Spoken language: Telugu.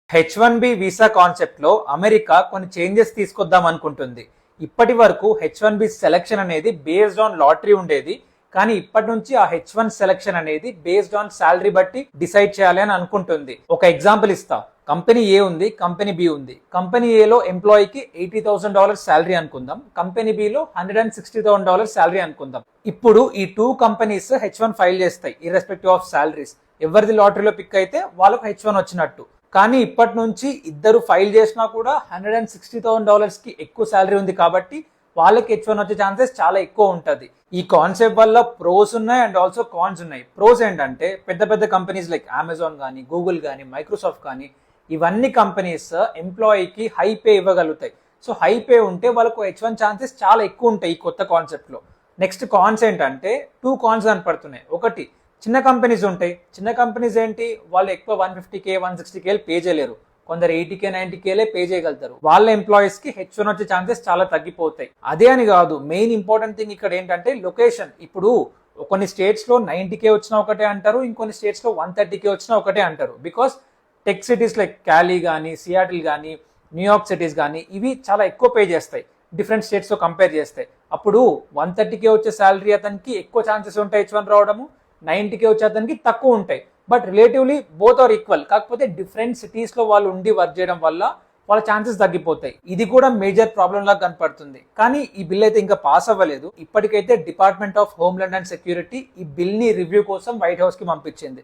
H1B వీసా కాన్సెప్ట్ లో అమెరికా కొన్ని చేంజెస్ తీసుకొద్దాం అనుకుంటుంది. ఇప్పటి వరకు H1B సెలక్షన్ అనేది బేస్డ్ ఆన్ లాటరీ ఉండేది. కానీ ఇప్పటి నుంచి ఆ H1 సెలక్షన్ అనేది బేస్డ్ ఆన్ శాలరీ బట్టి డిసైడ్ చేయాలి అని అనుకుంటుంది. ఒక ఎగ్జాంపుల్ ఇస్తా. కంపెనీ ఏ ఉంది, కంపెనీ బి ఉంది. కంపెనీ ఏలో ఎంప్లాయీకి $80,000 శాలరీ అనుకుందాం, కంపెనీ బిలో $160,000 శాలరీ అనుకుందాం. ఇప్పుడు ఈ టూ కంపెనీస్ H1 ఫైల్ చేస్తాయి ఇర్రెస్పెక్టివ్ ఆఫ్ శాలరీస్. ఎవరిది లాటరీలో పిక్ అయితే వాళ్ళకు H1 వచ్చినట్టు. కానీ ఇప్పటి నుంచి ఇద్దరు ఫైల్ చేసినా కూడా $160,000 కి ఎక్కువ శాలరీ ఉంది కాబట్టి వాళ్ళకి H1 వచ్చే ఛాన్సెస్ చాలా ఎక్కువ ఉంటుంది. ఈ కాన్సెప్ట్ వల్ల ప్రోస్ ఉన్నాయి అండ్ ఆల్సో కాన్స్ ఉన్నాయి. ప్రోస్ ఏంటంటే పెద్ద పెద్ద కంపెనీస్ లైక్ అమెజాన్ కానీ, గూగుల్ కానీ, మైక్రోసాఫ్ట్ కానీ, ఇవన్నీ కంపెనీస్ ఎంప్లాయీకి హై పే ఇవ్వగలుగుతాయి. సో హై పే ఉంటే వాళ్ళకు H1 ఛాన్సెస్ చాలా ఎక్కువ ఉంటాయి ఈ కొత్త కాన్సెప్ట్లో. నెక్స్ట్ కాన్స్ ఏంటంటే టూ కాన్స్ కనపడుతున్నాయి. ఒకటి, చిన్న కంపెనీస్ ఉంటాయి. చిన్న కంపెనీస్ ఏంటి, వాళ్ళు ఎక్కువ 150K 160K పే చేయలేరు. కొందరు 80K 90K పే చేయగలుగుతారు. వాళ్ళ ఎంప్లాయీస్ కి H1 వచ్చే ఛాన్సెస్ చాలా తగ్గిపోతాయి. అదే అని కాదు, మెయిన్ ఇంపార్టెంట్ థింగ్ ఇక్కడ ఏంటంటే లొకేషన్. ఇప్పుడు కొన్ని స్టేట్స్ లో 90K వచ్చినా ఒకటే అంటారు, ఇంకొన్ని స్టేట్స్ లో 130K వచ్చినా ఒకటే అంటారు. బికాస్ టెక్ సిటీస్ లైక్ క్యాలీ కానీ, సియాటిల్ కానీ, న్యూయార్క్ సిటీస్ కానీ ఇవి చాలా ఎక్కువ పే చేస్తాయి డిఫరెంట్ స్టేట్స్ తో కంపేర్ చేస్తే. అప్పుడు 130K వచ్చే శాలరీ అతనికి ఎక్కువ ఛాన్సెస్ ఉంటాయి H1 రావడము, 90K వచ్చే అతనికి తక్కువ ఉంటాయి. But relatively both are equal. కాకపోతే డిఫరెంట్ సిటీస్ లో వాళ్ళు ఉండి వర్క్ చేయడం వల్ల వాళ్ళ ఛాన్సెస్ తగ్గిపోతాయి. ఇది కూడా మేజర్ ప్రాబ్లం లాగా కనపడుతుంది. కానీ ఈ బిల్ అయితే ఇంకా పాస్ అవ్వలేదు. ఇప్పటికైతే department of homeland and security ఈ బిల్ ని రివ్యూ కోసం వైట్ హౌస్ కి పంపించింది.